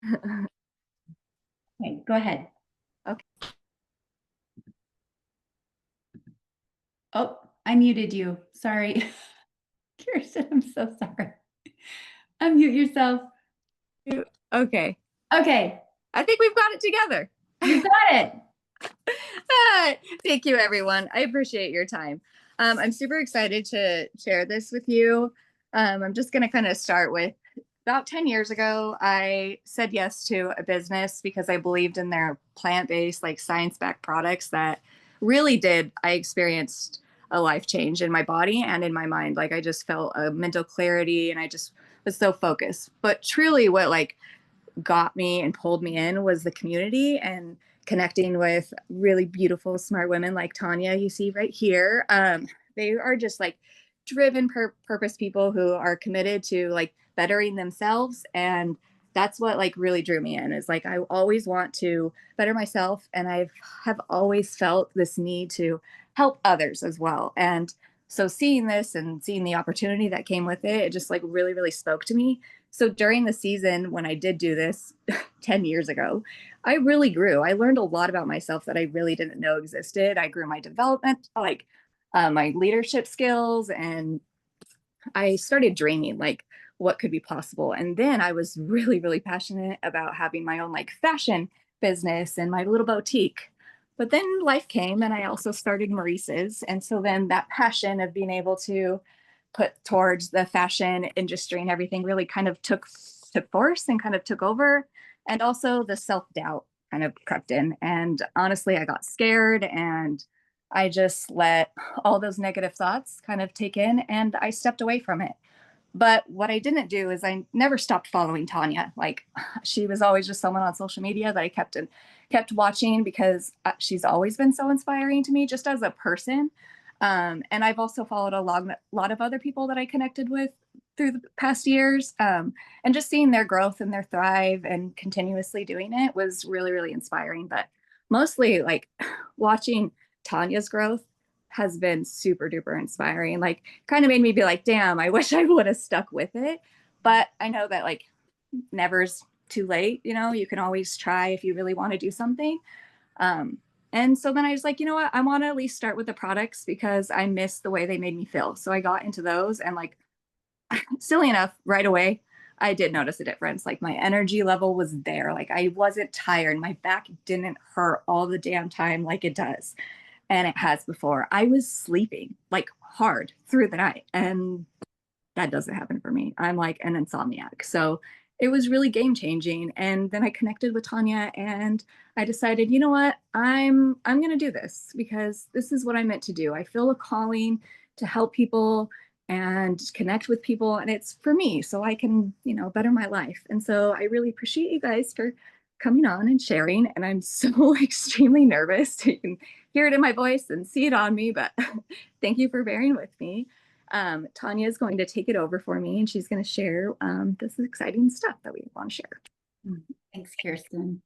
Okay, go ahead. Okay. Oh, I muted you. Sorry. Kirsten, I'm so sorry. Unmute yourself. Okay. Okay, I think we've got it together. you got it. Thank you, everyone. I appreciate your time. I'm super excited to share this with you. I'm just going to kind of start with about 10 years ago, I said yes to a business because I believed in their plant-based, like science-backed products that really did. I experienced a life change in my body and in my mind. Like I just felt a mental clarity and I just was so focused. But truly what like got me and pulled me in was the community and connecting with really beautiful, smart women like Tanya, you see right here. They are just like driven purpose people who are committed to like bettering themselves. And that's what like really drew me in is like I always want to better myself and I have always felt this need to help others as well. And so seeing this and seeing the opportunity that came with it, it just like really, really spoke to me. So during the season when I did do this 10 years ago, I really grew. I learned a lot about myself that I really didn't know existed. I grew my development, like my leadership skills, and I started dreaming like what could be possible. And then I was really, really passionate about having my own like fashion business and my little boutique. But then life came and I also started Maurice's. And so then that passion of being able to put towards the fashion industry and everything really kind of took force and kind of took over. And also the self-doubt kind of crept in. And honestly, I got scared and I just let all those negative thoughts kind of take in and I stepped away from it. But what I didn't do is I never stopped following Tanya. Like she was always just someone on social media that I kept watching because she's always been so inspiring to me just as a person. And I've also followed a lot of other people that I connected with through the past years. And just seeing their growth and their thrive and continuously doing it was really, really inspiring. But mostly like watching Tanya's growth has been super duper inspiring. Like kind of made me be like, damn, I wish I would have stuck with it. But I know that like never's too late. You know, you can always try if you really want to do something. Um, and so then I was like, you know what? I want to at least start with the products because I miss the way they made me feel. So I got into those and like, silly enough, right away, I did notice a difference. Like my energy level was there. Like I wasn't tired. My back didn't hurt all the damn time like it does. And it has before. I was sleeping like hard through the night. And that doesn't happen for me. I'm like an insomniac. So it was really game changing. And then I connected with Tanya and I decided, you know what? I'm gonna do this because this is what I meant to do. I feel a calling to help people and connect with people and it's for me so I can, you know, better my life. And so I really appreciate you guys for coming on and sharing. And I'm so extremely nervous. You can hear it in my voice and see it on me, but thank you for bearing with me. Tanya is going to take it over for me and she's going to share this exciting stuff that we want to share. Thanks, Kirsten.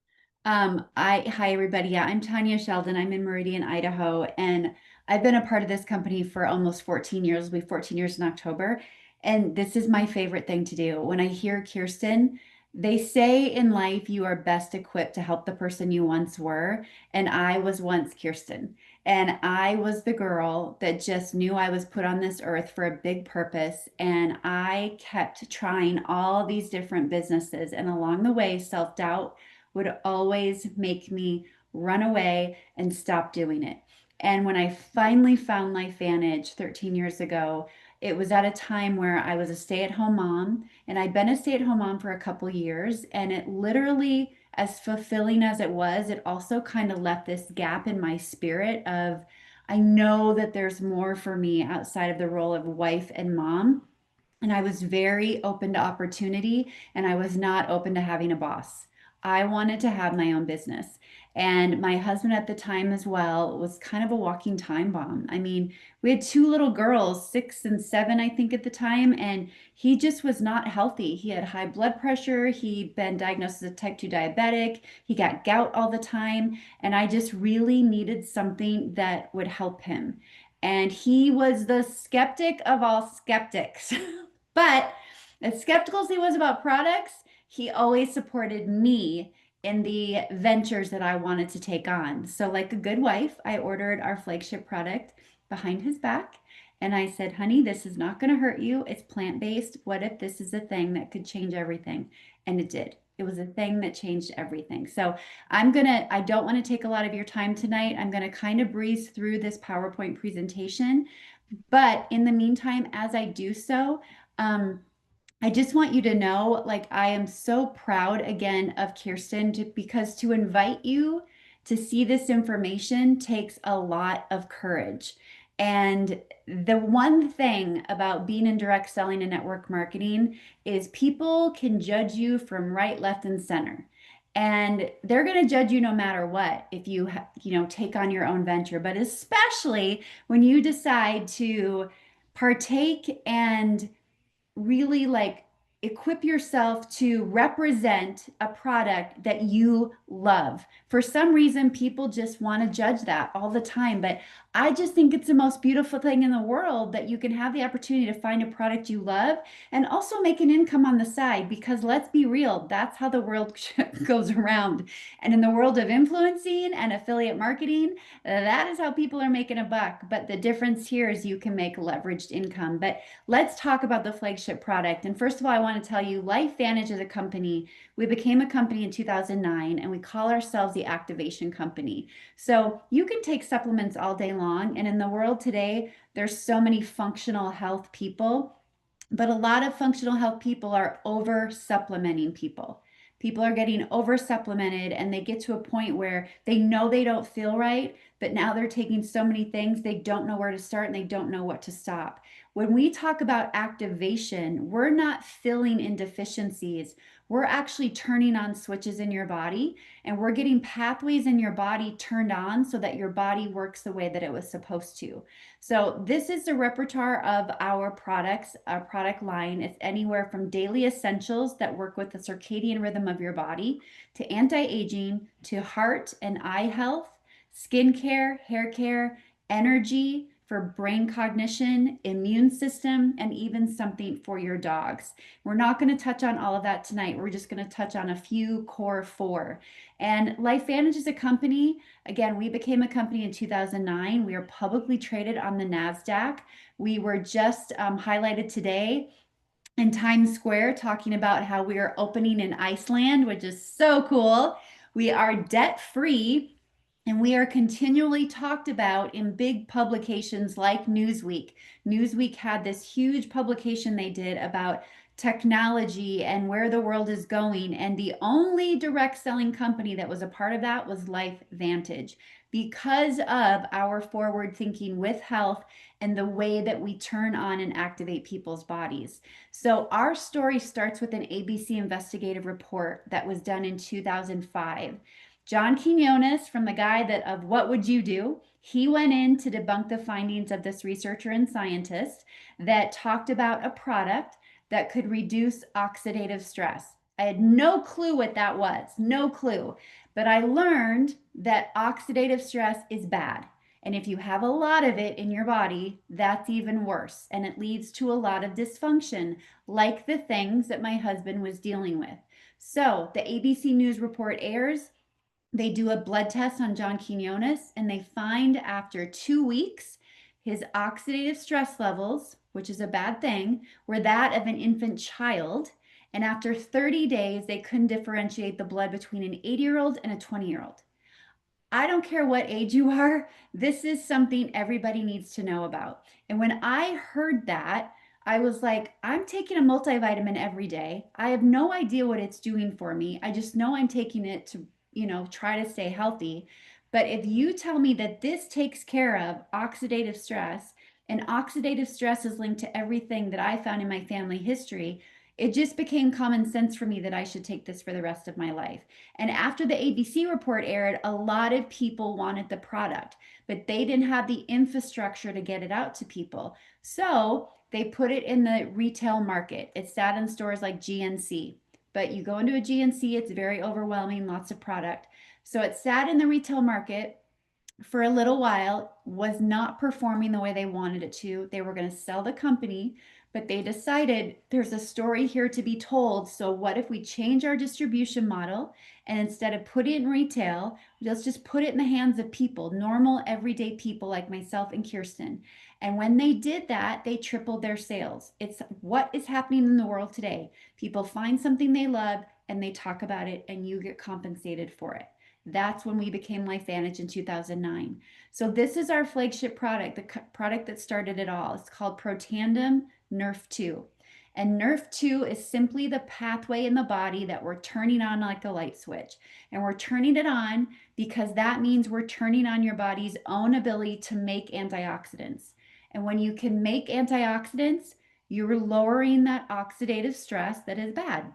Hi everybody. Yeah, I'm Tanya Sheldon. I'm in Meridian, Idaho, and I've been a part of this company for almost 14 years. It'll be 14 years in October. And this is my favorite thing to do. When I hear Kirsten, they say in life you are best equipped to help the person you once were. And I was once Kirsten. And I was the girl that just knew I was put on this earth for a big purpose. And I kept trying all these different businesses. And along the way, self-doubt would always make me run away and stop doing it. And when I finally found LifeVantage 13 years ago, it was at a time where I was a stay-at-home mom, and I'd been a stay-at-home mom for a couple years, and it literally, as fulfilling as it was, it also kind of left this gap in my spirit of I know that there's more for me outside of the role of wife and mom. And I was very open to opportunity and I was not open to having a boss. I wanted to have my own business. And my husband at the time as well was kind of a walking time bomb. I mean, we had two little girls, 6 and 7, I think, at the time, and he just was not healthy. He had high blood pressure. He'd been diagnosed as a type 2 diabetic. He got gout all the time. And I just really needed something that would help him. And he was the skeptic of all skeptics. But as skeptical as he was about products, he always supported me in the ventures that I wanted to take on. So, like a good wife, I ordered our flagship product behind his back. And I said, honey, this is not going to hurt you. It's plant-based. What if this is a thing that could change everything? And it did. It was a thing that changed everything. So I don't want to take a lot of your time tonight. I'm going to kind of breeze through this PowerPoint presentation. But in the meantime, as I do so, um, I just want you to know, like, I am so proud again of Kearstin because to invite you to see this information takes a lot of courage. And the one thing about being in direct selling and network marketing is people can judge you from right, left, and center. And they're going to judge you no matter what if take on your own venture, but especially when you decide to partake and really like equip yourself to represent a product that you love. For some reason, people just want to judge that all the time, but I just think it's the most beautiful thing in the world that you can have the opportunity to find a product you love and also make an income on the side because let's be real, that's how the world goes around. And in the world of influencing and affiliate marketing, that is how people are making a buck. But the difference here is you can make leveraged income. But let's talk about the flagship product. And first of all, I want to tell you LifeVantage is a company. We became a company in 2009 and we call ourselves the Activation Company. So you can take supplements all day long. And in the world today, there's so many functional health people, but a lot of functional health people are over supplementing people. People are getting over supplemented and they get to a point where they know they don't feel right, but now they're taking so many things, they don't know where to start and they don't know what to stop. When we talk about activation, we're not filling in deficiencies. We're actually turning on switches in your body and we're getting pathways in your body turned on so that your body works the way that it was supposed to. So this is the repertoire of our products, our product line. It's anywhere from daily essentials that work with the circadian rhythm of your body to anti-aging to heart and eye health, skincare, hair care, energy for brain cognition, immune system, and even something for your dogs. We're not going to touch on all of that tonight. We're just going to touch on a few core four. And LifeVantage is a company. Again, we became a company in 2009. We are publicly traded on the NASDAQ. We were just highlighted today in Times Square talking about how we are opening in Iceland, which is so cool. We are debt free and we are continually talked about in big publications like Newsweek. Newsweek had this huge publication they did about technology and where the world is going. And the only direct selling company that was a part of that was LifeVantage because of our forward thinking with health and the way that we turn on and activate people's bodies. So our story starts with an ABC investigative report that was done in 2005. John Quinones, from the guy that of What Would You Do? He went in to debunk the findings of this researcher and scientist that talked about a product that could reduce oxidative stress. I had no clue what that was, no clue. But I learned that oxidative stress is bad. And if you have a lot of it in your body, that's even worse. And it leads to a lot of dysfunction, like the things that my husband was dealing with. So the ABC News report airs. They do a blood test on John Quinones and they find after 2 weeks his oxidative stress levels, which is a bad thing, were that of an infant child. And after 30 days, they couldn't differentiate the blood between an 80-year-old and a 20-year-old. I don't care what age you are, this is something everybody needs to know about. And when I heard that, I was like, I'm taking a multivitamin every day. I have no idea what it's doing for me. I just know I'm taking it to, try to stay healthy. But if you tell me that this takes care of oxidative stress, and oxidative stress is linked to everything that I found in my family history, it just became common sense for me that I should take this for the rest of my life. And after the ABC report aired, a lot of people wanted the product, but they didn't have the infrastructure to get it out to people. So they put it in the retail market. It sat in stores like GNC. But you go into a GNC, it's very overwhelming, lots of product. So it sat in the retail market for a little while, was not performing the way they wanted it to. They were going to sell the company, but they decided there's a story here to be told. So what if we change our distribution model and instead of put it in retail, let's just put it in the hands of people, normal everyday people like myself and Kearstin. And when they did that, they tripled their sales. It's what is happening in the world today. People find something they love and they talk about it and you get compensated for it. That's when we became LifeVantage in 2009. So this is our flagship product, the product that started it all. It's called Protandim Nerf 2. And Nerf 2 is simply the pathway in the body that we're turning on like a light switch. And we're turning it on because that means we're turning on your body's own ability to make antioxidants. And when you can make antioxidants, you're lowering that oxidative stress that is bad.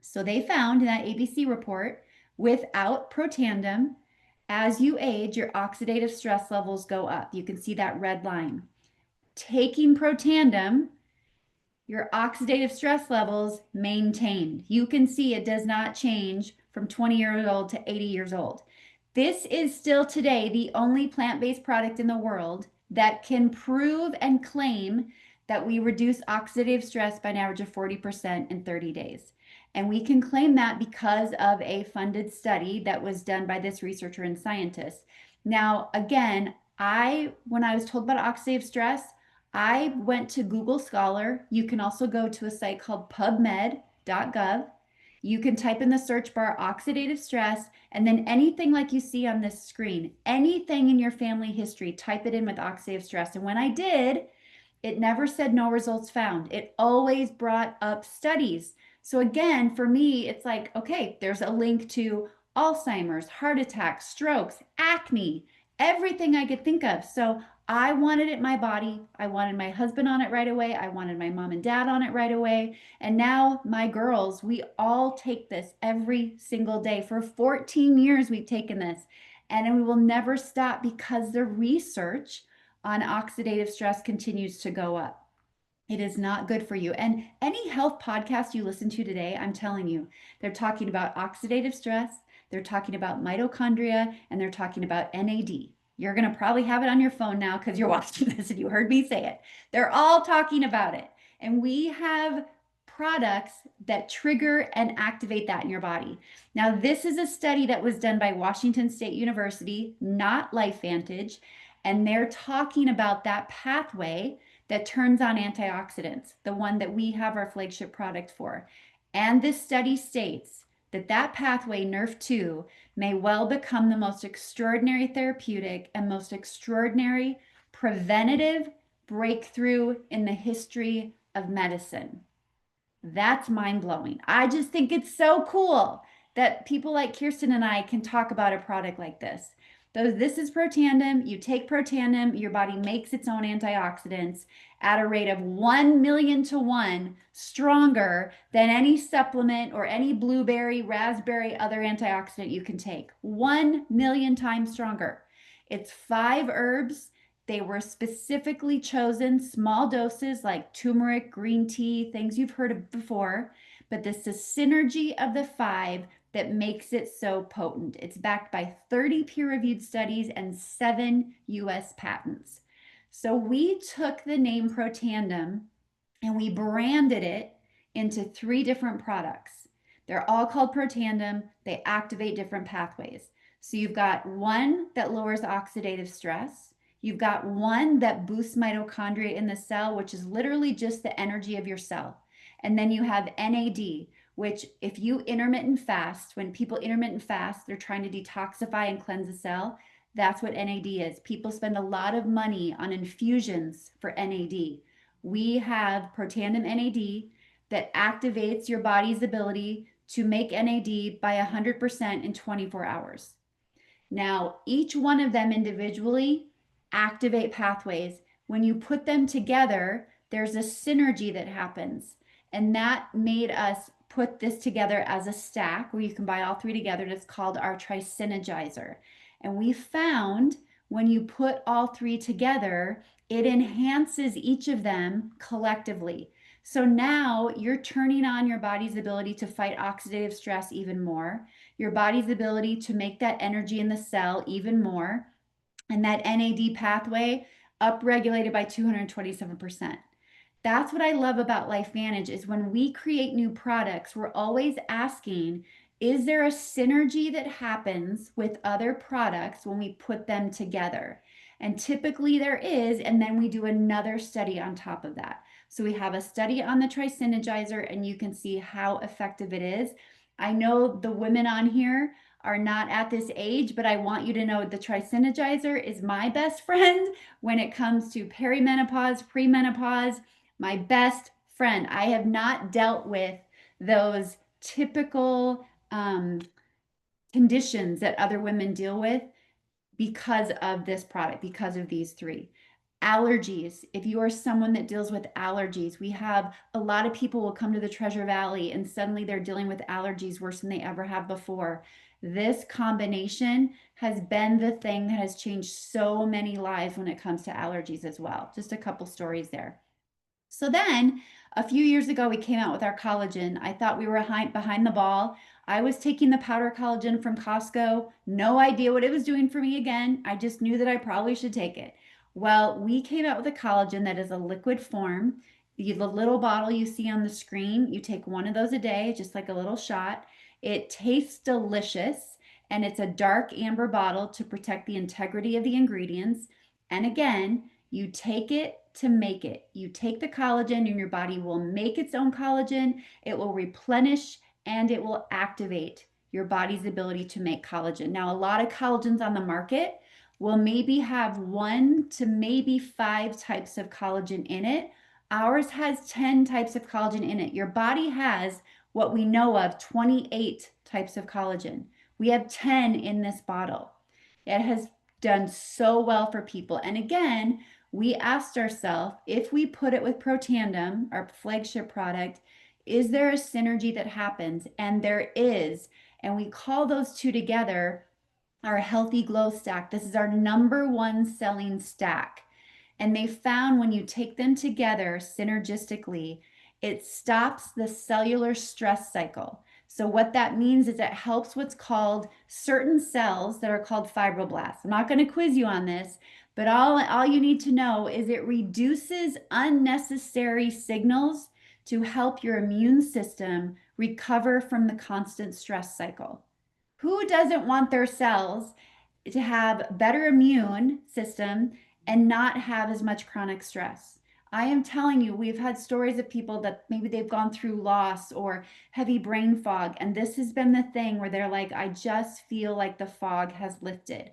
So they found in that ABC report, without Protandim, as you age, your oxidative stress levels go up. You can see that red line. Taking Protandim, your oxidative stress levels maintained. You can see it does not change from 20 years old to 80 years old. This is still today the only plant-based product in the world that can prove and claim that we reduce oxidative stress by an average of 40% in 30 days. And we can claim that because of a funded study that was done by this researcher and scientist. Now, again, when I was told about oxidative stress, I went to Google Scholar. You can also go to a site called pubmed.gov. You can type in the search bar oxidative stress, and then anything like you see on this screen, anything in your family history, type it in with oxidative stress. And when I did, it never said no results found. It always brought up studies. So again, for me, it's like, okay, there's a link to Alzheimer's, heart attacks, strokes, acne, everything I could think of. So I wanted it in my body. I wanted my husband on it right away. I wanted my mom and dad on it right away. And now my girls, we all take this every single day. For 14 years, we've taken this, and we will never stop because the research on oxidative stress continues to go up. It is not good for you. And any health podcast you listen to today, I'm telling you, they're talking about oxidative stress, they're talking about mitochondria, and they're talking about NAD. You're going to probably have it on your phone now because you're watching this and you heard me say it. They're all talking about it. And we have products that trigger and activate that in your body. Now, this is a study that was done by Washington State University, not LifeVantage, and they're talking about that pathway that turns on antioxidants, the one that we have our flagship product for. And this study states that that pathway, NRF2, may well become the most extraordinary therapeutic and most extraordinary preventative breakthrough in the history of medicine. That's mind blowing. I just think it's so cool that people like Kearstin and I can talk about a product like this. Though this is Protandim, you take Protandim, your body makes its own antioxidants at a rate of 1 million to 1 stronger than any supplement or any blueberry, raspberry, other antioxidant you can take. 1 million times stronger. It's 5 herbs. They were specifically chosen, small doses like turmeric, green tea, things you've heard of before, but this is the synergy of the 5 that makes it so potent. It's backed by 30 peer-reviewed studies and 7 US patents. So we took the name Protandim and we branded it into 3 different products. They're all called Protandim. They activate different pathways. So you've got one that lowers oxidative stress. You've got one that boosts mitochondria in the cell, which is literally just the energy of your cell. And then you have NAD, which if you intermittent fast, when people intermittent fast, they're trying to detoxify and cleanse the cell. That's what NAD is. People spend a lot of money on infusions for NAD. We have Protandim NAD that activates your body's ability to make NAD by 100% in 24 hours. Now, each one of them individually activate pathways. When you put them together, there's a synergy that happens. And that made us put this together as a stack where you can buy all 3 together. And it's called our Tri-Synergizer. And we found when you put all 3 together, it enhances each of them collectively. So now you're turning on your body's ability to fight oxidative stress even more, your body's ability to make that energy in the cell even more, and that NAD pathway upregulated by 227%. That's what I love about LifeVantage is when we create new products, we're always asking, is there a synergy that happens with other products when we put them together? And typically there is, and then we do another study on top of that. So we have a study on the Tri-Synergizer, and you can see how effective it is. I know the women on here are not at this age, but I want you to know the Tri-Synergizer is my best friend when it comes to perimenopause, premenopause, my best friend. I have not dealt with those typical conditions that other women deal with because of this product, because of these three. Allergies. If you are someone that deals with allergies, we have a lot of people will come to the Treasure Valley and suddenly they're dealing with allergies worse than they ever have before. This combination has been the thing that has changed so many lives when it comes to allergies as well. Just a couple stories there. So then a few years ago, we came out with our collagen. I thought we were behind the ball. I was taking the powder collagen from Costco, no idea what it was doing for me again. I just knew that I probably should take it. Well, we came out with a collagen that is a liquid form. The little bottle you see on the screen, you take one of those a day, just like a little shot. It tastes delicious, and it's a dark amber bottle to protect the integrity of the ingredients. And again, you take it to make it. You take the collagen and your body will make its own collagen. It will replenish and it will activate your body's ability to make collagen. Now, a lot of collagens on the market will maybe have one to maybe five types of collagen in it. Ours has 10 types of collagen in it. Your body has what we know of 28 types of collagen. We have 10 in this bottle. It has done so well for people. And again, we asked ourselves if we put it with Protandem, our flagship product, is there a synergy that happens? And there is. And we call those two together our Healthy Glow Stack. This is our number one selling stack. And they found when you take them together synergistically, it stops the cellular stress cycle. So what that means is it helps what's called certain cells that are called fibroblasts. I'm not going to quiz you on this, but all you need to know is it reduces unnecessary signals to help your immune system recover from the constant stress cycle. Who doesn't want their cells to have better immune system and not have as much chronic stress? I am telling you, we've had stories of people that maybe they've gone through loss or heavy brain fog, and this has been the thing where they're like, I just feel like the fog has lifted.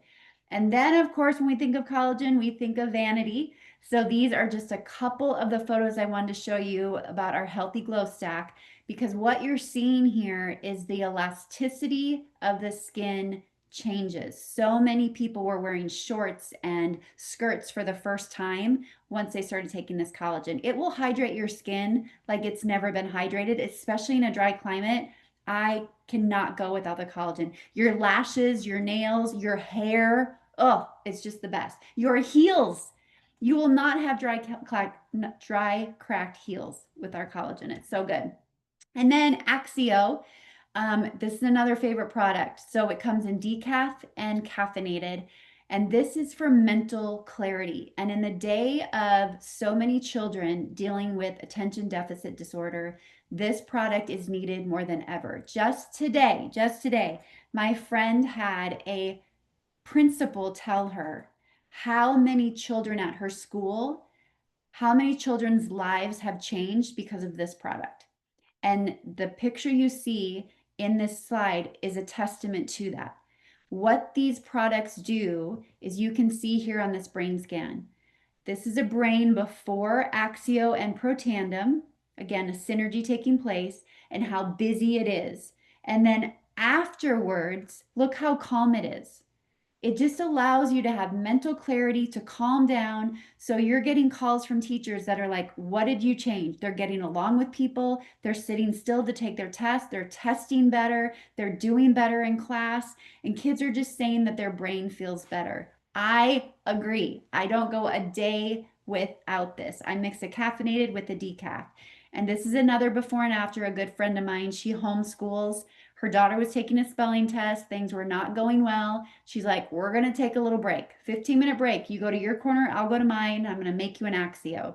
And then, of course, when we think of collagen, we think of vanity. So these are just a couple of the photos I wanted to show you about our Healthy Glow Stack, because what you're seeing here is the elasticity of the skin changes. So many people were wearing shorts and skirts for the first time once they started taking this collagen. It will hydrate your skin like it's never been hydrated, especially in a dry climate. I cannot go without the collagen. Your lashes, your nails, your hair, oh, it's just the best. Your heels, you will not have dry cracked heels with our collagen. It's so good. And then Axio, this is another favorite product. So it comes in decaf and caffeinated. And this is for mental clarity. And in the day of so many children dealing with attention deficit disorder, this product is needed more than ever. Just today, my friend had a principal tell her how many children at her school, how many children's lives have changed because of this product. And the picture you see in this slide is a testament to that. What these products do is you can see here on this brain scan. This is a brain before Axio and Protandem, again, a synergy taking place, and how busy it is. And then afterwards, look how calm it is. It just allows you to have mental clarity, to calm down. So you're getting calls from teachers that are like, what did you change? They're getting along with people. They're sitting still to take their test. They're testing better. They're doing better in class. And kids are just saying that their brain feels better. I agree. I don't go a day without this. I mix a caffeinated with a decaf. And this is another before and after. A good friend of mine, she homeschools. Her daughter was taking a spelling test. Things were not going well. She's like, we're going to take a little break, 15-minute break. You go to your corner, I'll go to mine. I'm going to make you an Axio.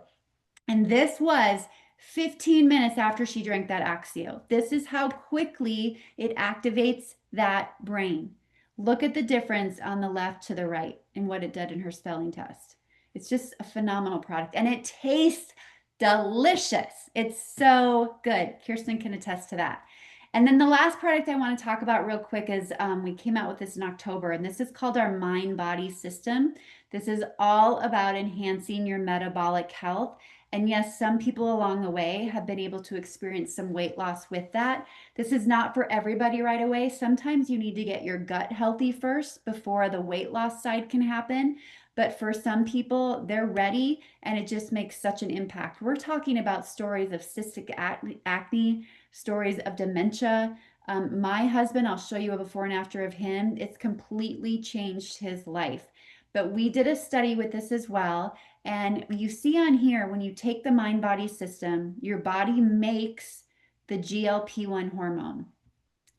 And this was 15 minutes after she drank that Axio. This is how quickly it activates that brain. Look at the difference on the left to the right and what it did in her spelling test. It's just a phenomenal product and it tastes delicious. It's so good. Kearstin can attest to that. And then the last product I want to talk about real quick is we came out with this in October, and this is called our Mind Body System. This is all about enhancing your metabolic health. And yes, some people along the way have been able to experience some weight loss with that. This is not for everybody right away. Sometimes you need to get your gut healthy first before the weight loss side can happen. But for some people, they're ready and it just makes such an impact. We're talking about stories of cystic acne, stories of dementia. My husband, I'll show you a before and after of him. It's completely changed his life. But we did a study with this as well. And you see on here, when you take the mind body system, your body makes the GLP-1 hormone.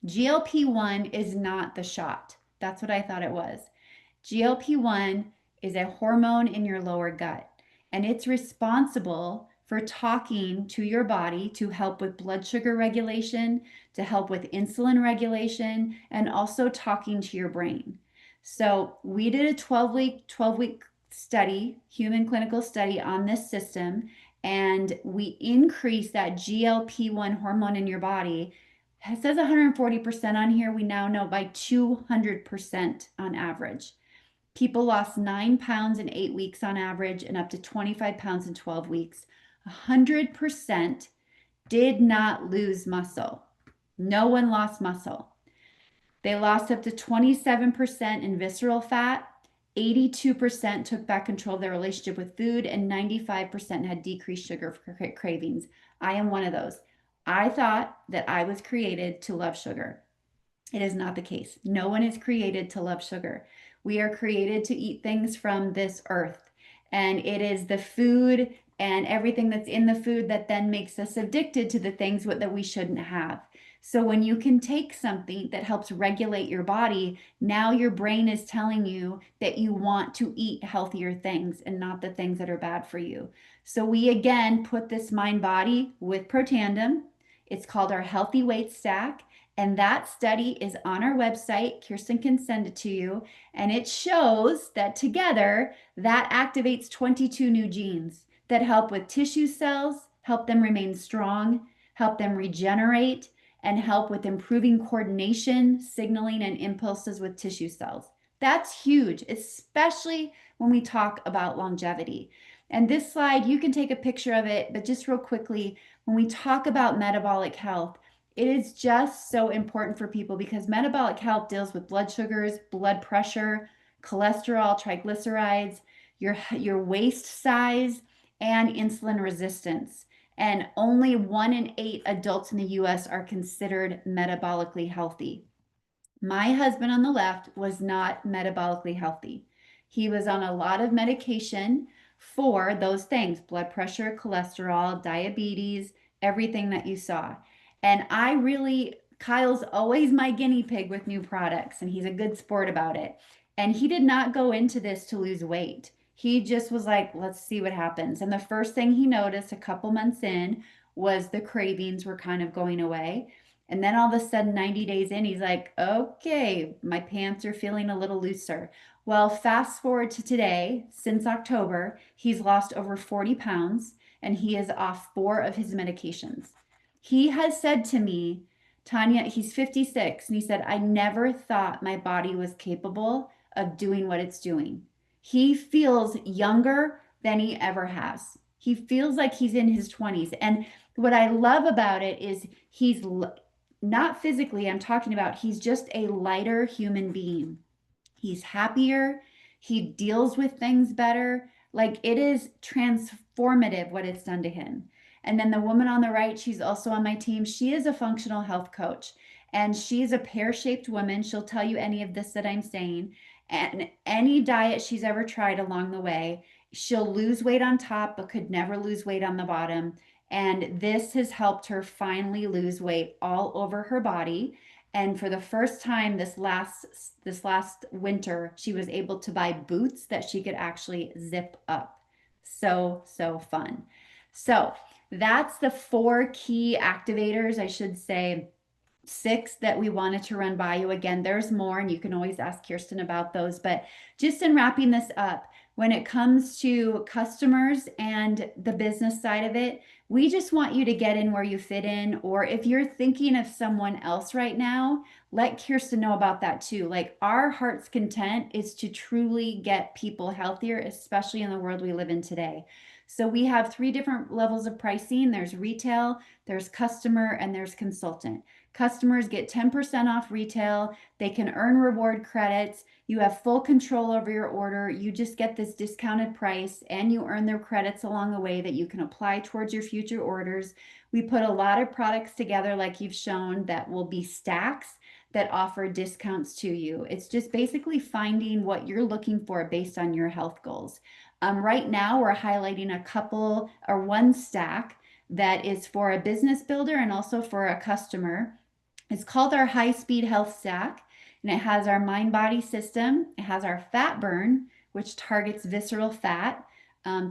GLP-1 is not the shot. That's what I thought it was. GLP-1 is a hormone in your lower gut, and it's responsible for talking to your body to help with blood sugar regulation, to help with insulin regulation, and also talking to your brain. So we did a 12-week study, human clinical study on this system, and we increased that GLP-1 hormone in your body. It says 140% on here. We now know by 200% on average. People lost 9 pounds in 8 weeks on average and up to 25 pounds in 12 weeks. 100% did not lose muscle. No one lost muscle. They lost up to 27% in visceral fat. 82% took back control of their relationship with food, and 95% had decreased sugar cravings. I am one of those. I thought that I was created to love sugar. It is not the case. No one is created to love sugar. We are created to eat things from this earth. And it is the food and everything that's in the food that then makes us addicted to the things that we shouldn't have. So when you can take something that helps regulate your body, now your brain is telling you that you want to eat healthier things and not the things that are bad for you. So we again put this mind body with Protandem. It's called our healthy weight stack. And that study is on our website. Kearstin can send it to you. And it shows that together, that activates 22 new genes that help with tissue cells, help them remain strong, help them regenerate, and help with improving coordination, signaling, and impulses with tissue cells. That's huge, especially when we talk about longevity. And this slide, you can take a picture of it, but just real quickly, when we talk about metabolic health, it is just so important for people because metabolic health deals with blood sugars, blood pressure, cholesterol, triglycerides, your waist size, and insulin resistance. And only 1 in 8 adults in the US are considered metabolically healthy. My husband on the left was not metabolically healthy. He was on a lot of medication for those things, blood pressure, cholesterol, diabetes, everything that you saw. And I really, Kyle's always my guinea pig with new products, and he's a good sport about it. And he did not go into this to lose weight. He just was like, let's see what happens. And the first thing he noticed a couple months in was the cravings were kind of going away. And then all of a sudden, 90 days in, he's like, okay, my pants are feeling a little looser. Well, fast forward to today, since October, he's lost over 40 pounds and he is off 4 of his medications. He has said to me, Tanya, he's 56, and he said, I never thought my body was capable of doing what it's doing. He feels younger than he ever has. He feels like he's in his 20s. And what I love about it is he's not physically, I'm talking about, he's just a lighter human being. He's happier. He deals with things better. Like it is transformative what it's done to him. And then the woman on the right, she's also on my team. She is a functional health coach and she's a pear-shaped woman. She'll tell you any of this that I'm saying. And any diet she's ever tried along the way, she'll lose weight on top, but could never lose weight on the bottom. And this has helped her finally lose weight all over her body. And for the first time this last winter, she was able to buy boots that she could actually zip up. So fun. So that's the four key activators, I should say six that we wanted to run by you. Again, there's more, and you can always ask Kearstin about those. But just in wrapping this up, when it comes to customers and the business side of it, we just want you to get in where you fit in. Or if you're thinking of someone else right now, let Kearstin know about that too. Like our heart's content is to truly get people healthier, especially in the world we live in today. So we have three different levels of pricing. There's retail, there's customer, and there's consultant. Customers get 10% off retail. They can earn reward credits. You have full control over your order. You just get this discounted price and you earn their credits along the way that you can apply towards your future orders. We put a lot of products together, like you've shown, that will be stacks that offer discounts to you. It's just basically finding what you're looking for based on your health goals. Right now, we're highlighting a couple or one stack that is for a business builder and also for a customer. It's called our high speed health stack, and it has our mind body system. It has our fat burn, which targets visceral fat,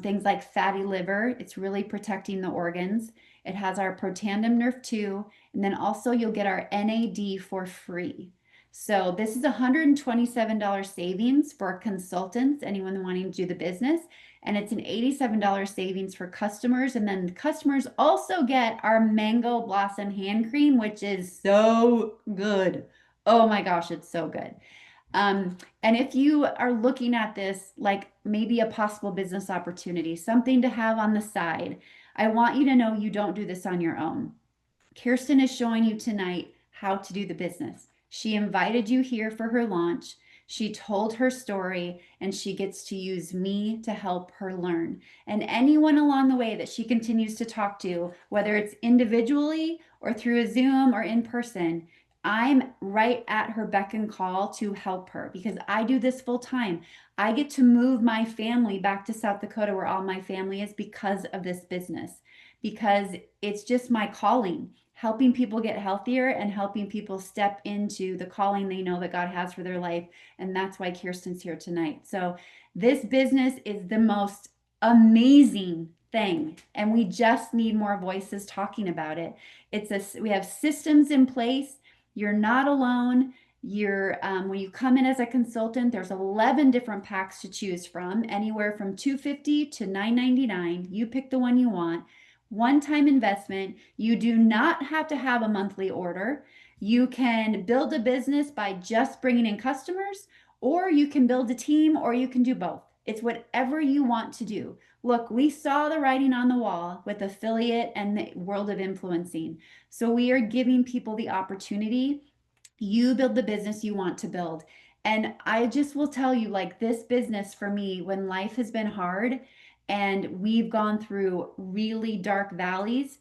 things like fatty liver. It's really protecting the organs. It has our protandem nerve 2, and then also you'll get our NAD for free. So this is $127 savings for consultants, anyone wanting to do the business, and it's an $87 savings for customers. And then customers also get our mango blossom hand cream, which is so good. Oh my gosh, it's so good. And if you are looking at this like maybe a possible business opportunity, something to have on the side, I want you to know you don't do this on your own. Kearstin is showing you tonight how to do the business. She invited you here for her launch. She told her story, and she gets to use me to help her learn. And anyone along the way that she continues to talk to, whether it's individually or through a Zoom or in person, I'm right at her beck and call to help her because I do this full time. I get to move my family back to South Dakota where all my family is because of this business, because it's just my calling, helping people get healthier and helping people step into the calling they know that God has for their life. And that's why Kearstin's here tonight. So this business is the most amazing thing, and we just need more voices talking about it. We have systems in place. You're not alone. You're when you come in as a consultant, there's 11 different packs to choose from, anywhere from 250 to 999. You pick the one you want. One-time investment. You do not have to have a monthly order. You can build a business by just bringing in customers, or you can build a team, or you can do both. It's whatever you want to do. Look, we saw the writing on the wall with affiliate and the world of influencing. So we are giving people the opportunity. You build the business you want to build. And I just will tell you, like this business for me, when life has been hard and we've gone through really dark valleys,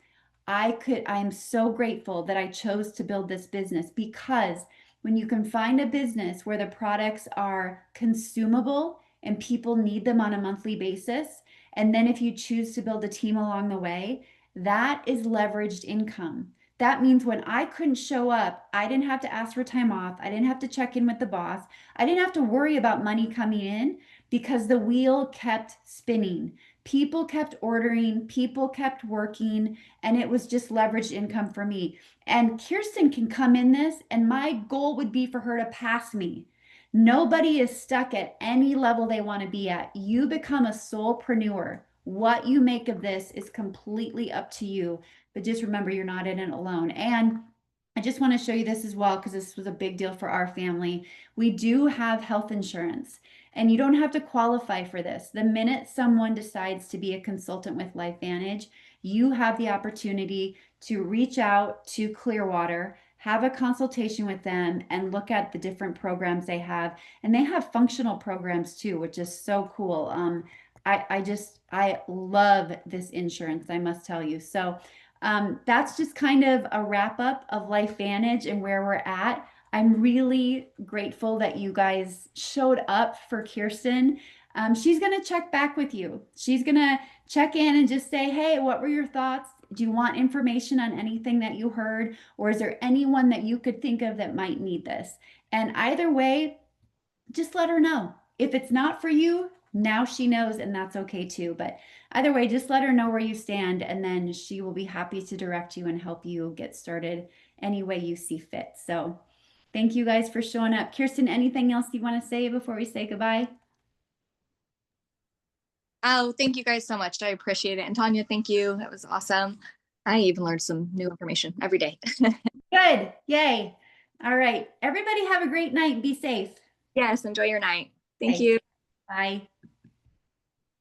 I am so grateful that I chose to build this business because when you can find a business where the products are consumable and people need them on a monthly basis, and then if you choose to build a team along the way, that is leveraged income. That means when I couldn't show up, I didn't have to ask for time off. I didn't have to check in with the boss. I didn't have to worry about money coming in because the wheel kept spinning. People kept ordering, people kept working, and it was just leveraged income for me. And Kearstin can come in this, and my goal would be for her to pass me. Nobody is stuck at any level they want to be at. You become a solopreneur. What you make of this is completely up to you. But just remember, you're not in it alone. And I just want to show you this as well because this was a big deal for our family. We do have health insurance, and you don't have to qualify for this. The minute someone decides to be a consultant with LifeVantage, you have the opportunity to reach out to Clearwater, have a consultation with them, and look at the different programs they have. And they have functional programs too, which is so cool. I love this insurance, I must tell you. So that's just kind of a wrap up of LifeVantage and where we're at. I'm really grateful that you guys showed up for Kearstin. She's going to check back with you. She's going to check in and just say, hey, what were your thoughts? Do you want information on anything that you heard? Or is there anyone that you could think of that might need this? And either way, just let her know. If it's not for you, now she knows, and that's okay too. But either way, just let her know where you stand, and then she will be happy to direct you and help you get started any way you see fit. So thank you guys for showing up. Kearstin, anything else you want to say before we say goodbye? Oh, thank you guys so much. I appreciate it. And Tanya, thank you. That was awesome. I even learned some new information every day. Good. Yay. All right. Everybody have a great night. Be safe. Yes, enjoy your night. Thank Okay. you. Bye.